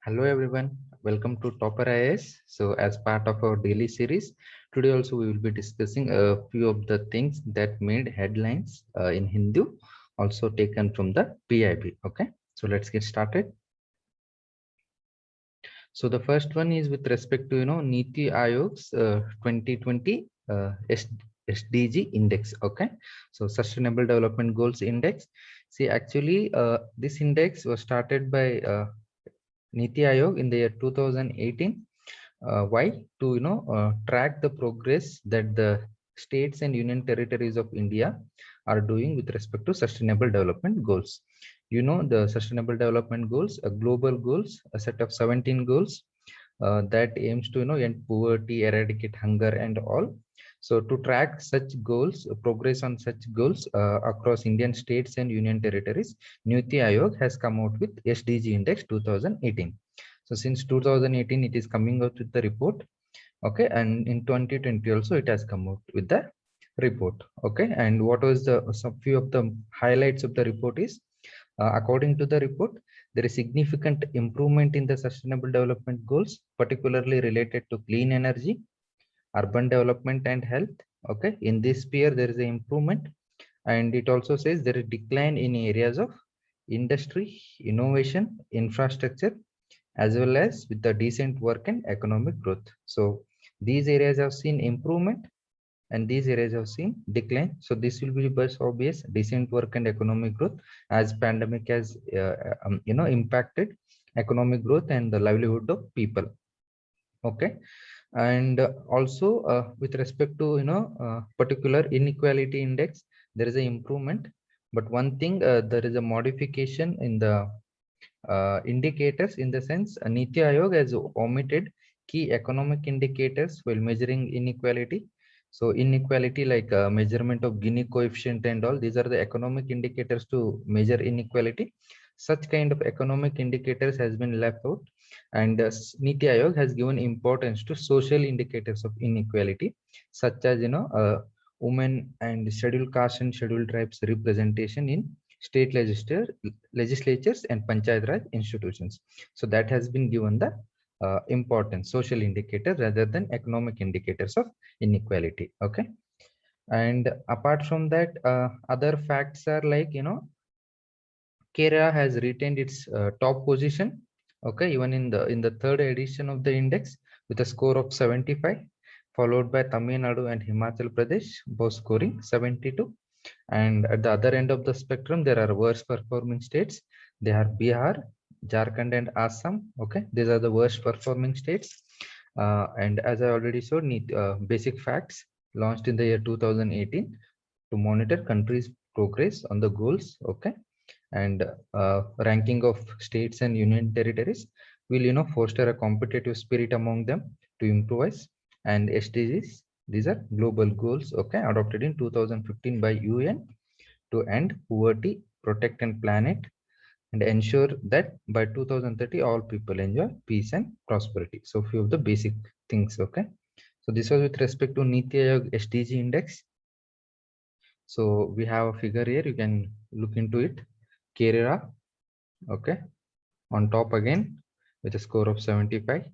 Hello everyone, welcome to Topper IAS. So as part of our daily series, today also we will be discussing a few of the things that made headlines in Hindu, also taken from the PIB. Okay, so let's get started. So the first one is with respect to Niti Aayog's 2020 SDG index. Okay, so Sustainable Development Goals Index. See, actually, this index was started by Niti Aayog in the year 2018. Why? To track the progress that the states and union territories of India are doing with respect to sustainable development goals. The sustainable development goals, global goals, a set of 17 goals that aims to end poverty, eradicate hunger, and all. So to track such goals, progress on such goals across Indian states and union territories, Niti Aayog has come out with SDG Index 2018. So since 2018, it is coming out with the report. Okay, and in 2020 also it has come out with the report. Okay, and what was the some few of the highlights of the report is, according to the report, there is significant improvement in the sustainable development goals, particularly related to clean energy, urban development, and health. Okay, in this sphere there is an improvement, and it also says there is decline in areas of industry, innovation, infrastructure, as well as with the decent work and economic growth. So these areas have seen improvement and these areas have seen decline. So this will be best obvious decent work and economic growth, as pandemic has impacted economic growth and the livelihood of people. Okay, and also with respect to particular inequality index, there is an improvement, but one thing, there is a modification in the indicators, in the sense Niti Aayog has omitted key economic indicators while measuring inequality. So inequality, like measurement of Gini coefficient and all, these are the economic indicators to measure inequality. Such kind of economic indicators has been left out, and Niti Aayog has given importance to social indicators of inequality, such as women and scheduled caste and scheduled tribes representation in state legislatures and panchayat raj institutions. So that has been given the important social indicator rather than economic indicators of inequality. Okay, and apart from that, other facts are like Kerala has retained its top position. Okay, even in the third edition of the index with a score of 75, followed by Tamil Nadu and Himachal Pradesh, both scoring 72. And at the other end of the spectrum, there are worst performing states. They are Bihar, Jharkhand, and Assam. Okay, these are the worst performing states. And as I already showed, basic facts launched in the year 2018 to monitor countries' progress on the goals. Okay, and ranking of states and union territories will foster a competitive spirit among them to improvise. And SDGs, these are global goals, okay, adopted in 2015 by UN to end poverty, protect and planet, and ensure that by 2030 all people enjoy peace and prosperity. So few of the basic things. Okay, so this was with respect to Niti Aayog SDG index. So we have a figure here, you can look into it. Kerala, okay, on top again with a score of 75.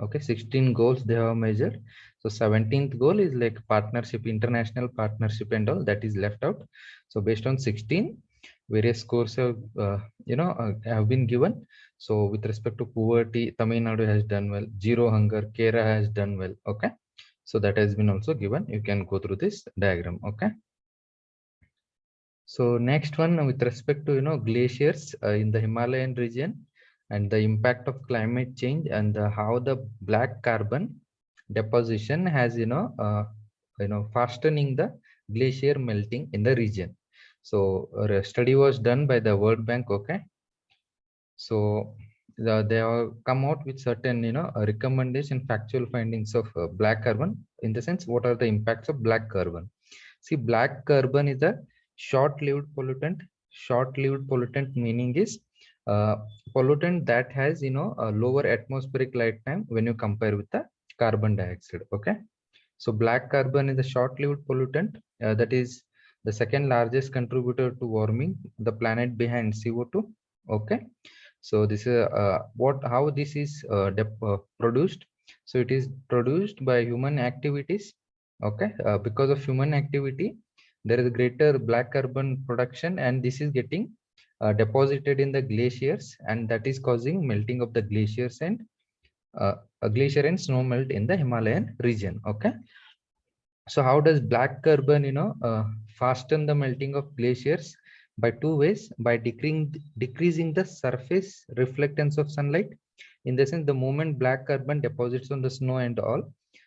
Okay, 16 goals they have measured. So 17th goal is like partnership, international partnership and all, that is left out. So based on 16, various scores have have been given. So with respect to poverty, Tamil Nadu has done well. Zero hunger, Kerala has done well. Okay, so that has been also given. You can go through this diagram. Okay, so next one, with respect to glaciers in the Himalayan region and the impact of climate change, and how the black carbon deposition has fastening the glacier melting in the region. So a study was done by the World Bank. Okay, so they have come out with certain recommendation, factual findings of black carbon, in the sense what are the impacts of black carbon. See, black carbon is a short-lived pollutant. Short-lived pollutant meaning is pollutant that has a lower atmospheric lifetime when you compare with the carbon dioxide. Okay, so black carbon is a short-lived pollutant, that is the second largest contributor to warming the planet behind CO2. Okay, So this is how this is produced. So it is produced by human activities. Okay, because of human activity, there is greater black carbon production, and this is getting deposited in the glaciers, and that is causing melting of the glaciers and a glacier and snow melt in the Himalayan region. Okay, so how does black carbon, fasten the melting of glaciers? By two ways: by decreasing the surface reflectance of sunlight. In the sense, the moment black carbon deposits on the snow and all,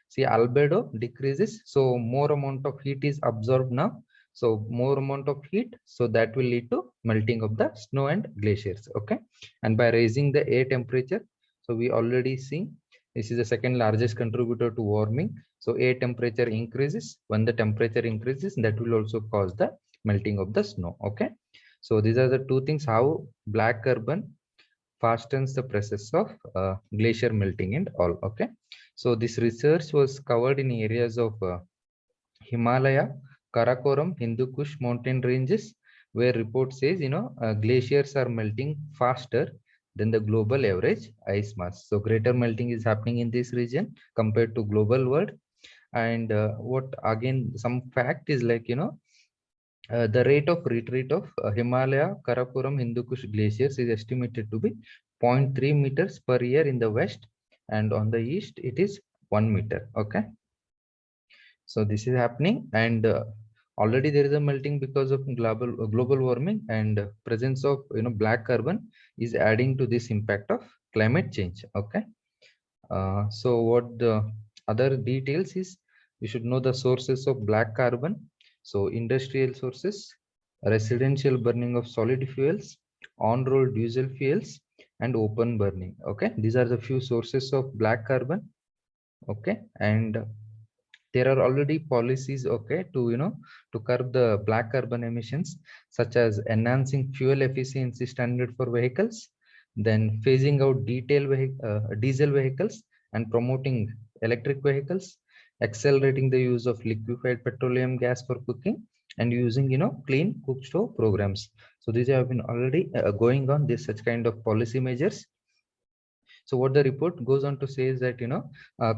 see, albedo decreases, so more amount of heat is absorbed now. So more amount of heat, so that will lead to melting of the snow and glaciers. Okay, and by raising the air temperature, so we already see this is the second largest contributor to warming. So air temperature increases. When the temperature increases, that will also cause the melting of the snow. Okay, so these are the two things how black carbon fastens the process of glacier melting and all. Okay, so this research was covered in areas of Himalaya, Karakoram, Hindu Kush mountain ranges, where report says glaciers are melting faster than the global average ice mass. So greater melting is happening in this region compared to global world. And what again some fact is like the rate of retreat of Himalaya, Karakoram, Hindu Kush glaciers is estimated to be 0.3 meters per year in the west, and on the east it is 1 meter. Okay, so this is happening, and already there is a melting because of global warming, and presence of black carbon is adding to this impact of climate change. Okay, so what the other details is, you should know the sources of black carbon. So industrial sources, residential burning of solid fuels, on-road diesel fuels, and open burning. Okay, these are the few sources of black carbon. Okay, and there are already policies, okay, to to curb the black carbon emissions, such as enhancing fuel efficiency standard for vehicles, then phasing out diesel vehicles and promoting electric vehicles, accelerating the use of liquefied petroleum gas for cooking, and using clean cook stove programs. So these have been already going on, this such kind of policy measures. So what the report goes on to say is that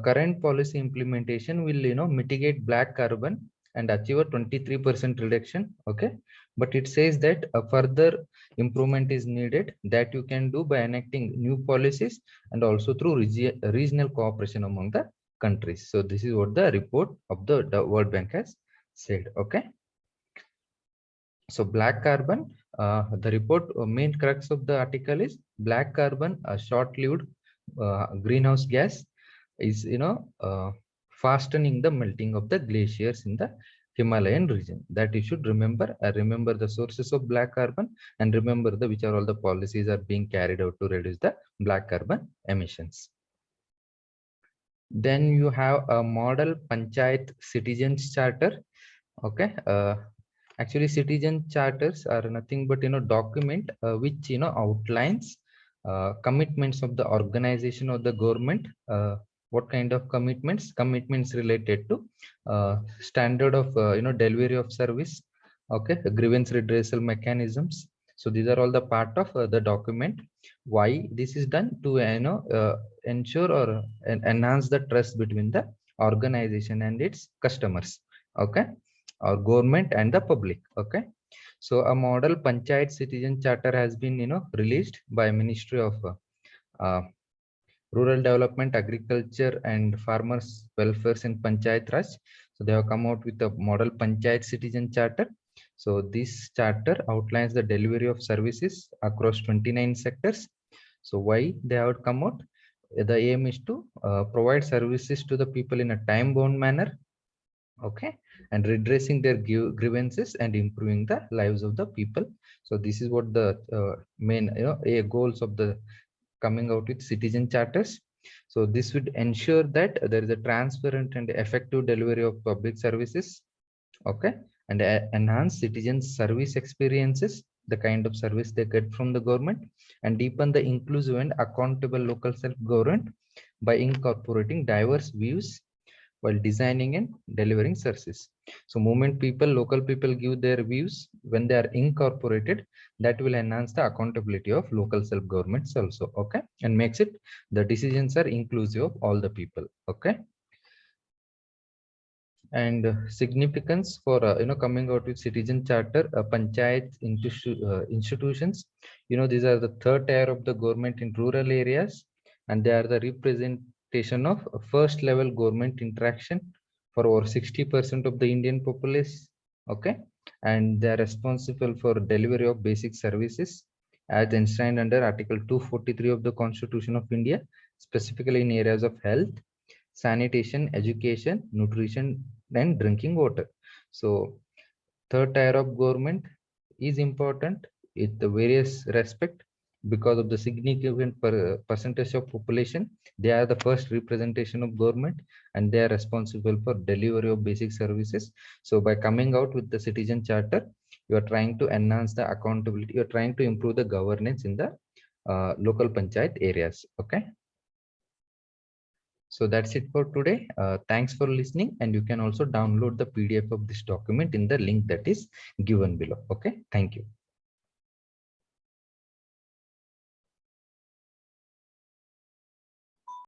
current policy implementation will mitigate black carbon and achieve a 23% reduction. Okay, but it says that a further improvement is needed, that you can do by enacting new policies and also through regional cooperation among the countries. So this is what the report of the World Bank has said. Okay, so black carbon, the report main crux of the article is black carbon, a short-lived greenhouse gas, is fastening the melting of the glaciers in the Himalayan region. That you should remember. Remember the sources of black carbon, and remember which are all the policies are being carried out to reduce the black carbon emissions. Then you have a model Panchayat Citizens Charter. Okay, actually citizen charters are nothing but document which outlines commitments of the organization or the government. What kind of commitments related to standard of delivery of service. Okay, grievance redressal mechanisms. So these are all the part of the document. Why this is done? To ensure or enhance the trust between the organization and its customers. Okay, or government and the public. Okay, so a model Panchayat Citizen Charter has been released by Ministry of uh, Rural Development, Agriculture and Farmers Welfare and Panchayat Raj. So they have come out with a model Panchayat Citizen Charter. So this charter outlines the delivery of services across 29 sectors. So why they have come out? The aim is to provide services to the people in a time-bound manner. Okay, and redressing their grievances and improving the lives of the people. So this is what the main goals of the coming out with citizen charters. So this would ensure that there is a transparent and effective delivery of public services. Okay, and enhance citizens service experiences, the kind of service they get from the government, and deepen the inclusive and accountable local self-government by incorporating diverse views, while designing and delivering services. So moment people, local people give their views when they are incorporated, that will enhance the accountability of local self-governments also, okay, and makes it the decisions are inclusive of all the people, okay. And significance for coming out with citizen charter, panchayat institutions, these are the third tier of the government in rural areas, and they are the representation of first level government interaction for over 60% of the Indian population, okay, and they are responsible for delivery of basic services as enshrined under Article 243 of the Constitution of India, specifically in areas of health, sanitation, education, nutrition, and drinking water. So third tier of government is important in the various respect because of the significant percentage of population. They are the first representation of government and they are responsible for delivery of basic services. So by coming out with the citizen charter, you are trying to enhance the accountability, you are trying to improve the governance in the local panchayat areas, okay. So that's it for today. Thanks for listening, and you can also download the PDF of this document in the link that is given below. Okay, thank you.